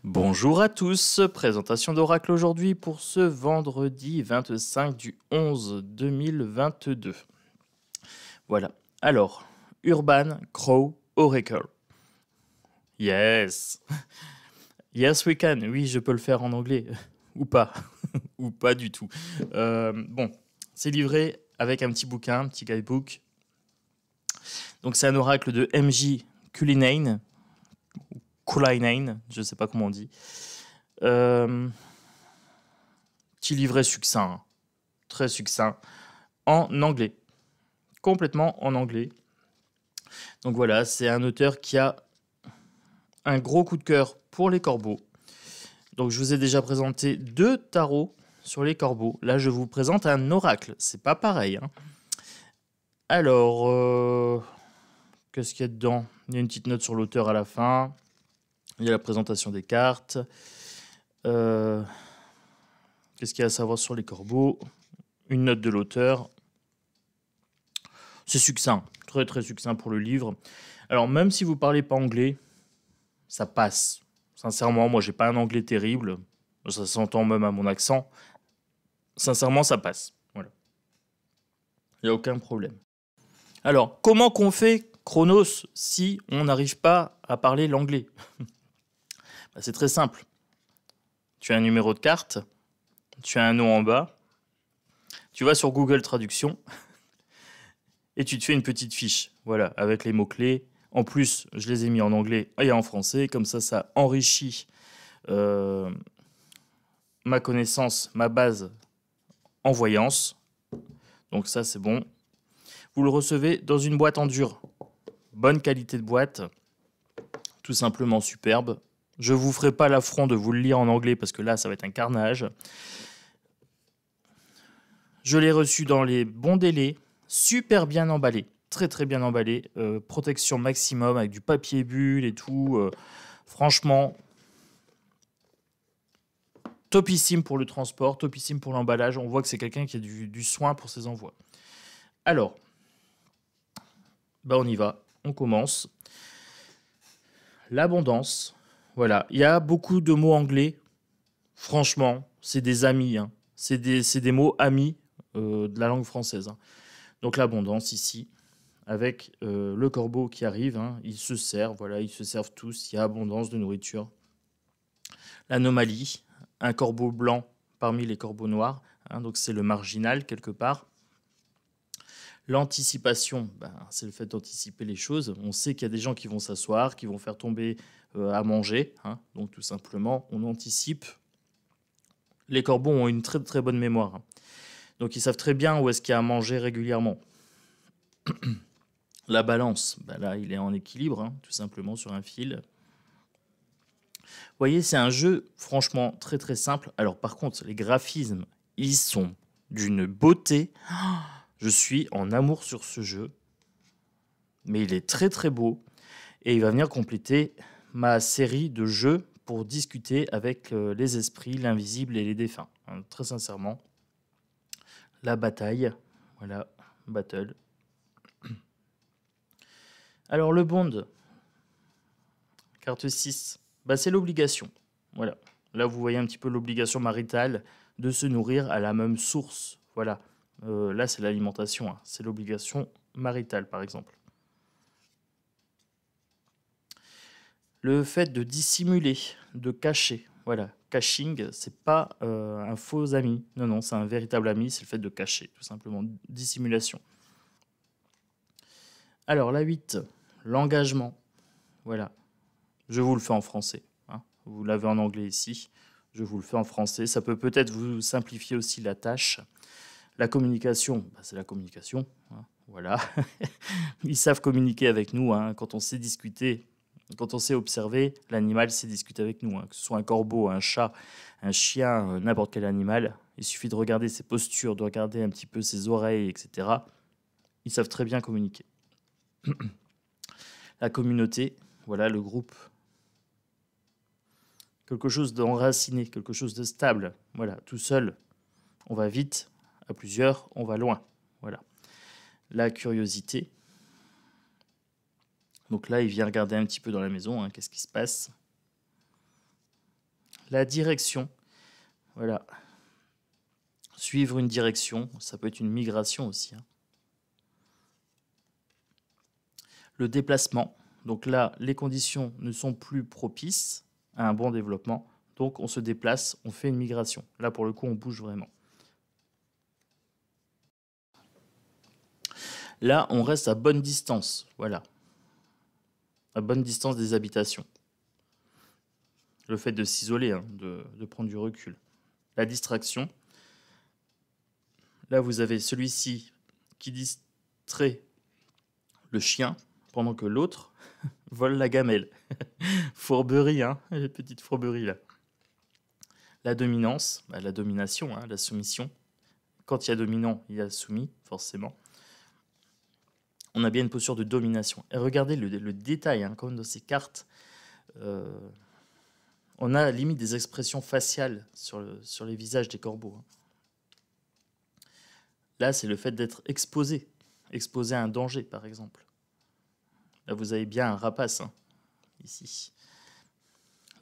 Bonjour à tous, présentation d'Oracle aujourd'hui pour ce vendredi 25 du 11 2022. Voilà, alors, Urban Crow Oracle. Yes, yes we can, oui je peux le faire en anglais, ou pas, ou pas du tout. Bon, c'est livré avec un petit bouquin, un petit guidebook. Donc c'est un oracle de MJ Cullinane, je ne sais pas comment on dit. Petit livret succinct, hein. Très succinct, en anglais, complètement en anglais. Donc voilà, c'est un auteur qui a un gros coup de cœur pour les corbeaux. Donc je vous ai déjà présenté 2 tarots sur les corbeaux. Là, je vous présente un oracle. C'est pas pareil, hein. Alors, qu'est-ce qu'il y a dedans? Il y a une petite note sur l'auteur à la fin. Il y a la présentation des cartes. Qu'est-ce qu'il y a à savoir sur les corbeaux? Une note de l'auteur. C'est succinct, très très succinct pour le livre. Alors même si vous parlez pas anglais, ça passe. Sincèrement, moi j'ai pas un anglais terrible, ça s'entend même à mon accent. Sincèrement, ça passe. Voilà. Il n'y a aucun problème. Alors, comment qu'on fait Chronos si on n'arrive pas à parler l'anglais? C'est très simple. Tu as un numéro de carte, tu as un nom en bas, tu vas sur Google Traduction et tu te fais une petite fiche, voilà, avec les mots-clés. En plus, je les ai mis en anglais et en français, comme ça enrichit ma connaissance, ma base en voyance. Donc ça, c'est bon. Vous le recevez dans une boîte en dur. Bonne qualité de boîte, tout simplement superbe. Je ne vous ferai pas l'affront de vous le lire en anglais parce que là, ça va être un carnage. Je l'ai reçu dans les bons délais, super bien emballé, très très bien emballé. Protection maximum avec du papier bulle et tout. Franchement, topissime pour le transport, topissime pour l'emballage. On voit que c'est quelqu'un qui a du soin pour ses envois. Alors, on y va, on commence. L'abondance, voilà. Il y a beaucoup de mots anglais. Franchement, c'est des amis, hein. C'est des mots amis de la langue française, hein. Donc l'abondance ici, avec le corbeau qui arrive, hein, ils se servent, voilà, ils se servent tous. Il y a abondance de nourriture. L'anomalie, un corbeau blanc parmi les corbeaux noirs, hein, donc c'est le marginal quelque part. L'anticipation, c'est le fait d'anticiper les choses. On sait qu'il y a des gens qui vont s'asseoir, qui vont faire tomber à manger, hein, donc tout simplement, on anticipe. Les corbeaux ont une très très bonne mémoire, hein. Donc ils savent très bien où est-ce qu'il y a à manger régulièrement. La balance, là il est en équilibre, hein, tout simplement sur un fil. Vous voyez, c'est un jeu franchement très très simple. Alors par contre, les graphismes, ils sont d'une beauté. Je suis en amour sur ce jeu. Mais il est très très beau. Et il va venir compléter ma série de jeux pour discuter avec les esprits, l'invisible et les défunts. Hein, très sincèrement. La bataille. Voilà, battle. Alors le bond, carte 6, c'est l'obligation. Voilà. Là, vous voyez un petit peu l'obligation maritale de se nourrir à la même source. Voilà. Là, c'est l'alimentation, hein. C'est l'obligation maritale, par exemple. Le fait de dissimuler, de cacher. Voilà. Caching, c'est pas un faux ami. Non, non, c'est un véritable ami. C'est le fait de cacher, tout simplement. Dissimulation. Alors, la 8, l'engagement. Voilà. Je vous le fais en français, hein. Vous l'avez en anglais ici. Je vous le fais en français. Ça peut peut-être vous simplifier aussi la tâche. La communication, c'est la communication, hein. Voilà. Ils savent communiquer avec nous, hein. Quand on sait discuter, quand on sait observer, l'animal sait discuter avec nous, hein. Que ce soit un corbeau, un chat, un chien, n'importe quel animal. Il suffit de regarder ses postures, de regarder un petit peu ses oreilles, etc. Ils savent très bien communiquer. La communauté, voilà, le groupe. Quelque chose d'enraciné, quelque chose de stable. Voilà, tout seul, on va vite. À plusieurs, on va loin. Voilà. La curiosité. Donc là, il vient regarder un petit peu dans la maison, hein, qu'est-ce qui se passe. la direction. Voilà. Suivre une direction, ça peut être une migration aussi. Le déplacement. Donc là, les conditions ne sont plus propices à un bon développement. Donc on se déplace, on fait une migration. Là, pour le coup, on bouge vraiment. Là, on reste à bonne distance. Voilà. À bonne distance des habitations. Le fait de s'isoler, de prendre du recul. La distraction. Là, vous avez celui-ci qui distrait le chien pendant que l'autre vole la gamelle. Fourberie, les petites fourberies là. La dominance, la domination, la soumission. Quand il y a dominant, il y a soumis, forcément. On a bien une posture de domination. Et regardez le détail, comme dans ces cartes. On a limite des expressions faciales sur les visages des corbeaux. Là, c'est le fait d'être exposé à un danger, par exemple. Là, vous avez bien un rapace, ici.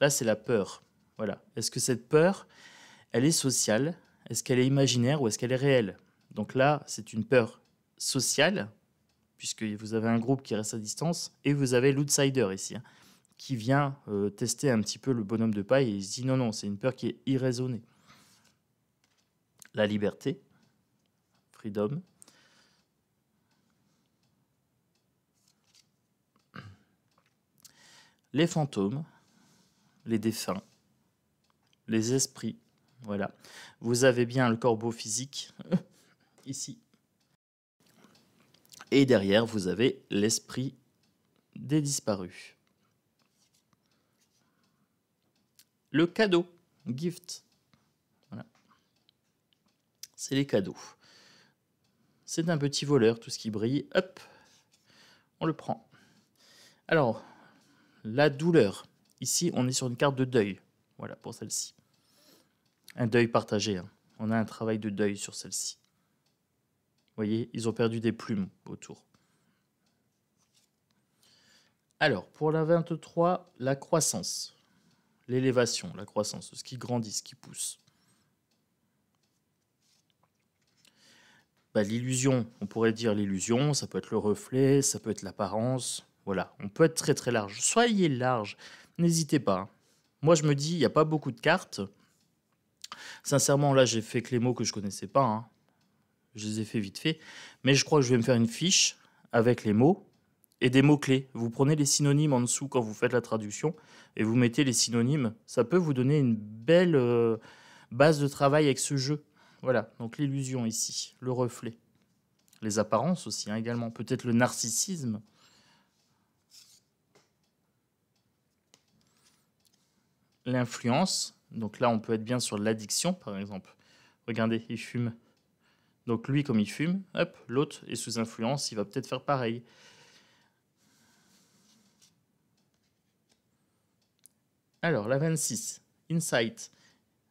Là, c'est la peur. Voilà. Est-ce que cette peur, elle est sociale? Est-ce qu'elle est imaginaire ou est-ce qu'elle est réelle? Donc là, c'est une peur sociale, puisque vous avez un groupe qui reste à distance, et vous avez l'outsider ici, qui vient tester un petit peu le bonhomme de paille, et il se dit non, c'est une peur qui est irraisonnée. La liberté, freedom. Les fantômes, les défunts, les esprits, voilà. Vous avez bien le corbeau physique, ici. Et derrière, vous avez l'esprit des disparus. Le cadeau, gift. Voilà. C'est les cadeaux. C'est un petit voleur, tout ce qui brille, hop, on le prend. Alors, la douleur. Ici, on est sur une carte de deuil. Voilà, pour celle-ci. Un deuil partagé. On a un travail de deuil sur celle-ci. Vous voyez, ils ont perdu des plumes autour. Alors, pour la 23, la croissance. L'élévation, la croissance, ce qui grandit, ce qui pousse. L'illusion, on pourrait dire l'illusion, ça peut être le reflet, ça peut être l'apparence. Voilà, on peut être très très large. Soyez large, n'hésitez pas. Moi, je me dis, il n'y a pas beaucoup de cartes. Sincèrement, là, j'ai fait que les mots que je connaissais pas. Je les ai fait vite fait. Mais je crois que je vais me faire une fiche avec les mots et des mots-clés. Vous prenez les synonymes en dessous quand vous faites la traduction et vous mettez les synonymes. Ça peut vous donner une belle base de travail avec ce jeu. Voilà, donc l'illusion ici, le reflet. Les apparences aussi, également. Peut-être le narcissisme. L'influence. Donc là, on peut être bien sur l'addiction, par exemple. Regardez, il fume. Donc lui, comme il fume, hop, l'autre est sous influence, il va peut-être faire pareil. Alors, la 26, insight,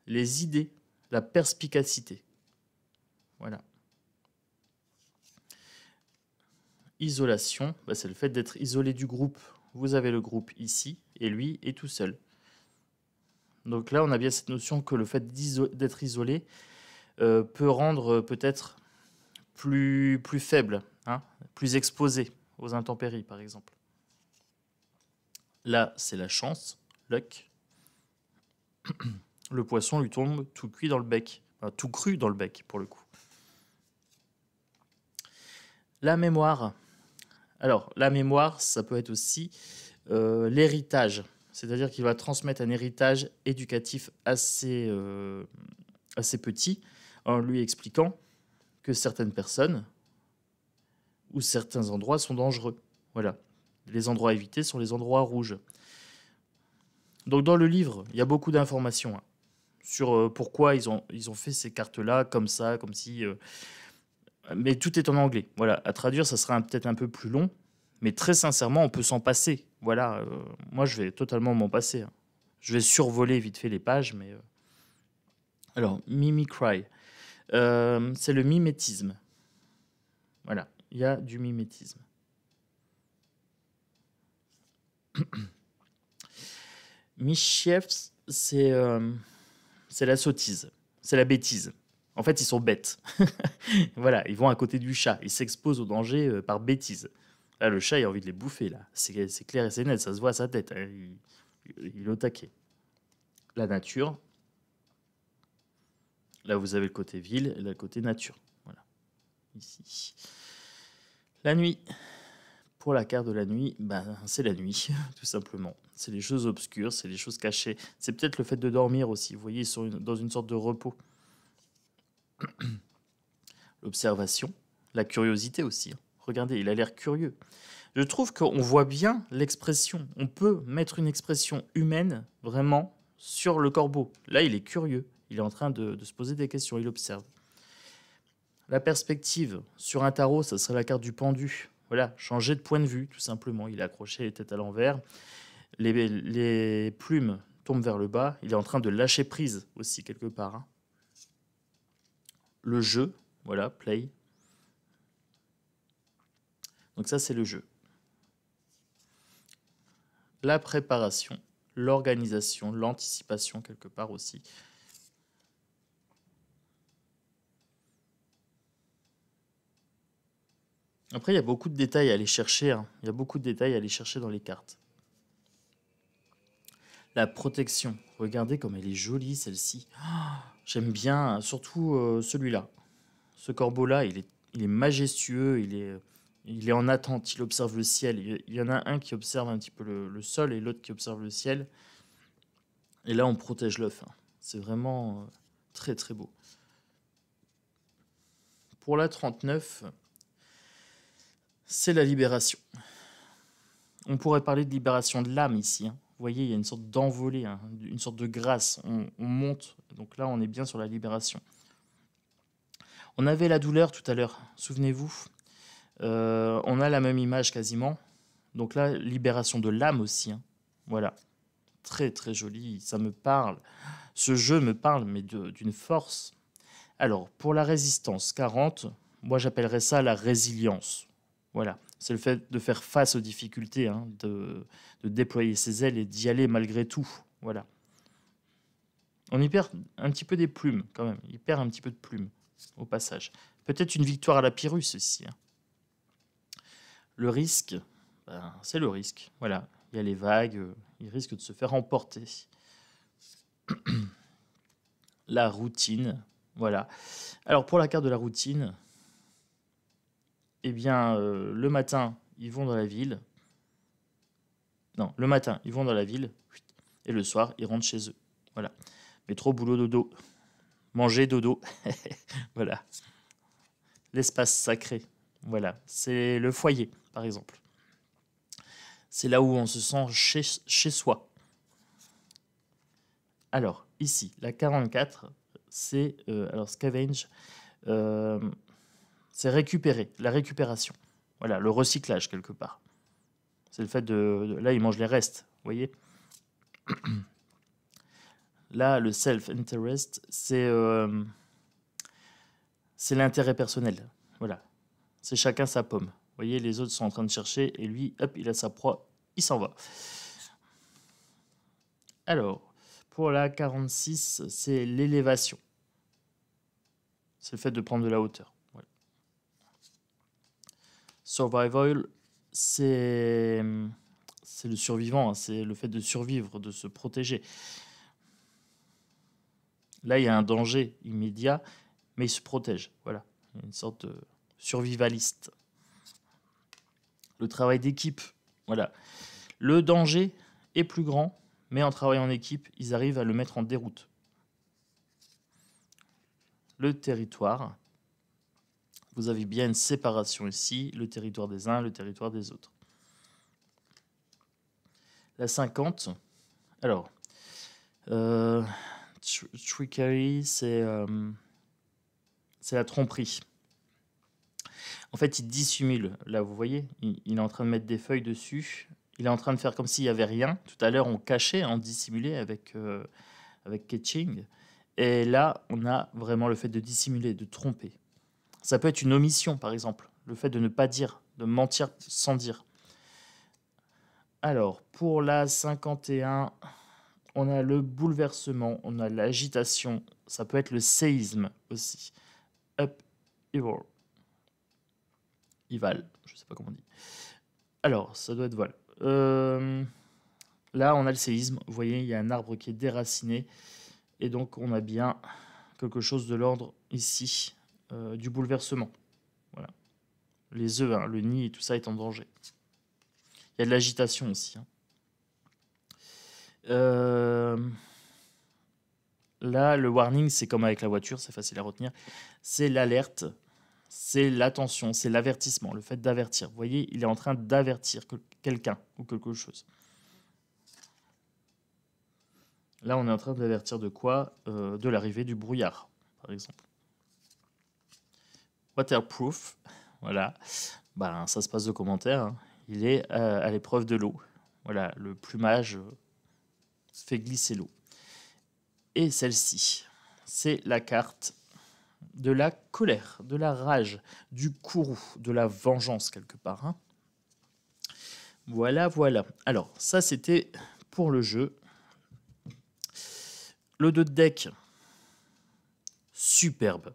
les idées, la perspicacité. Voilà. Isolation, c'est le fait d'être isolé du groupe. Vous avez le groupe ici, et lui est tout seul. Donc là, on a bien cette notion que le fait d'être isolé peut rendre peut-être plus faible, plus exposé aux intempéries, par exemple. Là, c'est la chance, luck. Le poisson lui tombe tout cuit dans le bec. Enfin, tout cru dans le bec, pour le coup. La mémoire. Alors, la mémoire, ça peut être aussi l'héritage. C'est-à-dire qu'il va transmettre un héritage éducatif assez petit, en lui expliquant que certaines personnes ou certains endroits sont dangereux. Voilà. Les endroits à éviter sont les endroits rouges. Donc dans le livre, il y a beaucoup d'informations sur pourquoi ils ont fait ces cartes-là, comme ça, comme si... mais tout est en anglais. Voilà. À traduire, ça sera peut-être un peu plus long, mais très sincèrement, on peut s'en passer. Voilà. Moi, je vais totalement m'en passer. Je vais survoler vite fait les pages, mais... Alors, mimicry. C'est le mimétisme. Voilà. Il y a du mimétisme. Mischiefs, c'est c'est la sottise, c'est la bêtise. En fait, ils sont bêtes. Voilà, ils vont à côté du chat, ils s'exposent au danger par bêtise. Là, le chat, il a envie de les bouffer, là. C'est clair et c'est net, ça se voit à sa tête, hein. Il est au taquet. La nature, là, vous avez le côté ville et là, le côté nature. Voilà, ici. La nuit. Pour la carte de la nuit, ben, c'est la nuit, tout simplement. C'est les choses obscures, c'est les choses cachées. C'est peut-être le fait de dormir aussi. Vous voyez, ils sont dans une sorte de repos. L'observation, la curiosité aussi, hein. Regardez, il a l'air curieux. Je trouve qu'on voit bien l'expression. On peut mettre une expression humaine, vraiment, sur le corbeau. Là, il est curieux. Il est en train de se poser des questions. Il observe. La perspective, sur un tarot, ça serait la carte du pendu. Voilà, changer de point de vue, tout simplement. Il est accroché les têtes à l'envers. Les plumes tombent vers le bas. Il est en train de lâcher prise aussi, quelque part, hein. Le jeu, voilà, play. Donc ça, c'est le jeu. La préparation, l'organisation, l'anticipation, quelque part aussi. Après, il y a beaucoup de détails à aller chercher, hein. Il y a beaucoup de détails à aller chercher dans les cartes. La protection. Regardez comme elle est jolie, celle-ci. Ah, j'aime bien, surtout celui-là. Ce corbeau-là, il est majestueux, il est en attente, il observe le ciel. Il y en a un qui observe un petit peu le sol et l'autre qui observe le ciel. Et là, on protège l'œuf, hein. C'est vraiment très, très beau. Pour la 39, c'est la libération. On pourrait parler de libération de l'âme ici, hein. Vous voyez, il y a une sorte d'envolée, hein, une sorte de grâce. On monte, donc là, on est bien sur la libération. On avait la douleur tout à l'heure, souvenez-vous. On a la même image quasiment. Donc là, libération de l'âme aussi, hein. Voilà, très très joli, ça me parle. Ce jeu me parle, mais d'une force. Alors, pour la résistance 40, moi j'appellerais ça la résilience. Voilà, c'est le fait de faire face aux difficultés, hein, de déployer ses ailes et d'y aller malgré tout. Voilà. On y perd un petit peu des plumes quand même. Il perd un petit peu de plumes au passage. Peut-être une victoire à la Pyrrhus ici, hein. Le risque, ben, c'est le risque. Voilà, il y a les vagues, il risque de se faire emporter. La routine, voilà. Alors pour la carte de la routine, eh bien, le matin, ils vont dans la ville. Non, le matin, ils vont dans la ville. Et le soir, ils rentrent chez eux. Voilà. Métro, boulot, dodo. Manger, dodo. Voilà. L'espace sacré. Voilà. C'est le foyer, par exemple. C'est là où on se sent chez soi. Alors, ici, la 44, c'est alors scavenge, c'est récupérer, la récupération. Voilà, le recyclage quelque part. C'est le fait là, ils mangent les restes, vous voyez. Là, le self-interest, c'est l'intérêt personnel. Voilà, c'est chacun sa pomme. Vous voyez, les autres sont en train de chercher et lui, hop, il a sa proie, il s'en va. Alors, pour la 46, c'est l'élévation. C'est le fait de prendre de la hauteur. Voilà. Survival, c'est le survivant, hein, c'est le fait de survivre, de se protéger. Là, il y a un danger immédiat, mais il se protège. Voilà, il y a une sorte de survivaliste. Le travail d'équipe, voilà. Le danger est plus grand, mais en travaillant en équipe, ils arrivent à le mettre en déroute. Le territoire, vous avez bien une séparation ici, le territoire des uns, le territoire des autres. La 50, alors, trickery, c'est la tromperie. En fait, il dissimule. Là, vous voyez, il est en train de mettre des feuilles dessus. Il est en train de faire comme s'il n'y avait rien. Tout à l'heure, on cachait, on dissimulait avec Ketching. Et là, on a vraiment le fait de dissimuler, de tromper. Ça peut être une omission, par exemple. Le fait de ne pas dire, de mentir sans dire. Alors, pour la 51, On a le bouleversement, on a l'agitation, ça peut être le séisme aussi. Upheaval. Ival, je sais pas comment on dit. Alors, ça doit être voilà. Là, on a le séisme. Vous voyez, il y a un arbre qui est déraciné. Et donc, on a bien quelque chose de l'ordre ici du bouleversement. Voilà. Les œufs, hein, le nid et tout ça est en danger. Il y a de l'agitation aussi. Hein. Là, le warning, c'est comme avec la voiture, c'est facile à retenir. C'est l'alerte, c'est l'attention, c'est l'avertissement, le fait d'avertir. Vous voyez, il est en train d'avertir quelqu'un ou quelque chose. Là, on est en train d'avertir de quoi? De l'arrivée du brouillard, par exemple. Waterproof, voilà. Ben, ça se passe de commentaires. Hein. Il est à l'épreuve de l'eau. Voilà, le plumage fait glisser l'eau. Et celle-ci, c'est la carte de la colère, de la rage, du courroux, de la vengeance quelque part. Hein. Voilà, voilà. Alors, ça, c'était pour le jeu. Le 2 de deck, superbe.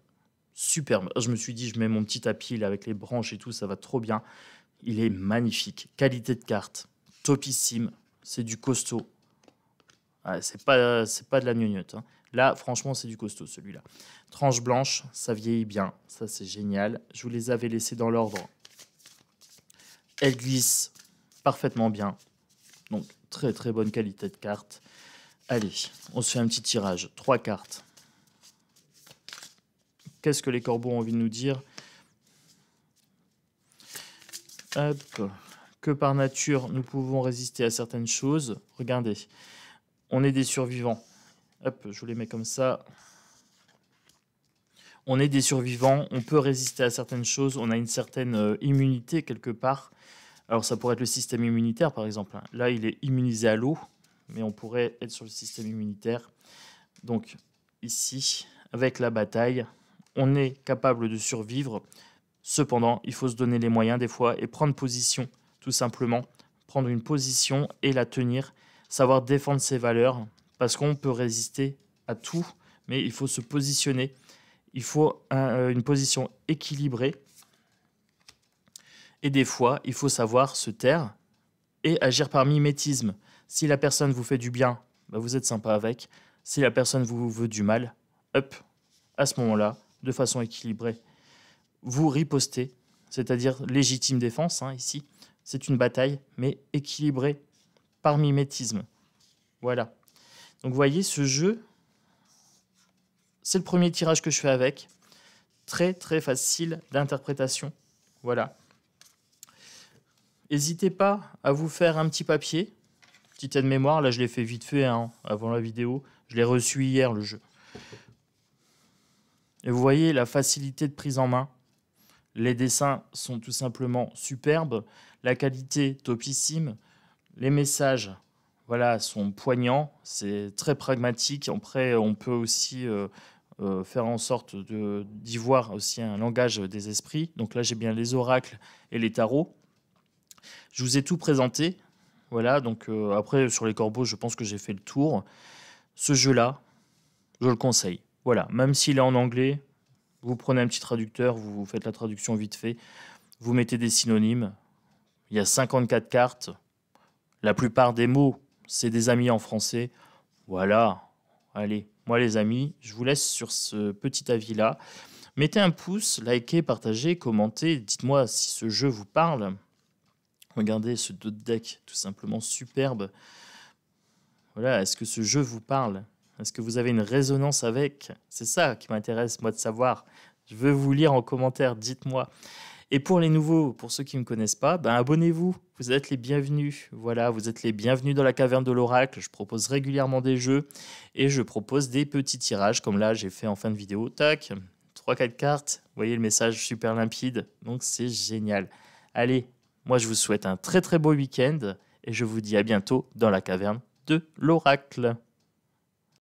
Superbe. Je me suis dit, je mets mon petit tapis là, avec les branches et tout, ça va trop bien. Il est magnifique. Qualité de carte, topissime. C'est du costaud. Ah, c'est pas de la gnognotte. Hein. Là, franchement, c'est du costaud, celui-là. Tranche blanche, ça vieillit bien. Ça, c'est génial. Je vous les avais laissés dans l'ordre. Elle glisse parfaitement bien. Donc, très, très bonne qualité de carte. Allez, on se fait un petit tirage. 3 cartes. Qu'est-ce que les corbeaux ont envie de nous dire? Hop. Que par nature, nous pouvons résister à certaines choses. Regardez. On est des survivants. Hop, je vous les mets comme ça. On est des survivants, on peut résister à certaines choses, on a une certaine immunité quelque part. Alors ça pourrait être le système immunitaire par exemple. Là, il est immunisé à l'eau, mais on pourrait être sur le système immunitaire. Donc ici, avec la bataille, on est capable de survivre. Cependant, il faut se donner les moyens des fois et prendre position, tout simplement. Prendre une position et la tenir. Savoir défendre ses valeurs, parce qu'on peut résister à tout, mais il faut se positionner. Il faut une position équilibrée. Et des fois, il faut savoir se taire et agir par mimétisme. Si la personne vous fait du bien, bah vous êtes sympa avec. Si la personne vous veut du mal, hop, à ce moment-là, de façon équilibrée, vous ripostez, c'est-à-dire légitime défense, hein, ici. C'est une bataille, mais équilibrée par mimétisme. Voilà. Donc vous voyez, ce jeu, c'est le premier tirage que je fais avec. Très très facile d'interprétation. Voilà. N'hésitez pas à vous faire un petit papier, petit aide-mémoire. Là, je l'ai fait vite fait hein, avant la vidéo. Je l'ai reçu hier, le jeu. Et vous voyez la facilité de prise en main. Les dessins sont tout simplement superbes. La qualité, topissime. Les messages, voilà, sont poignants. C'est très pragmatique. Après, on peut aussi faire en sorte d'y voir aussi un langage des esprits. Donc là, j'ai bien les oracles et les tarots. Je vous ai tout présenté. Voilà, donc après, sur les corbeaux, je pense que j'ai fait le tour. Ce jeu-là, je le conseille. Voilà, même s'il est en anglais, vous prenez un petit traducteur, vous faites la traduction vite fait, vous mettez des synonymes. Il y a 54 cartes. La plupart des mots, c'est des amis en français. Voilà, allez, moi les amis, je vous laisse sur ce petit avis-là. Mettez un pouce, likez, partagez, commentez. Dites-moi si ce jeu vous parle. Regardez ce 2 de deck, tout simplement superbe. Voilà, est-ce que ce jeu vous parle? Est-ce que vous avez une résonance avec? C'est ça qui m'intéresse, moi, de savoir. Je veux vous lire en commentaire, dites-moi. Et pour les nouveaux, pour ceux qui ne me connaissent pas, ben abonnez-vous, vous êtes les bienvenus. Voilà, vous êtes les bienvenus dans la caverne de l'oracle. Je propose régulièrement des jeux et je propose des petits tirages, comme là, j'ai fait en fin de vidéo. Tac, 3-4 cartes, vous voyez le message super limpide, donc c'est génial. Allez, moi je vous souhaite un très très beau week-end et je vous dis à bientôt dans la caverne de l'oracle.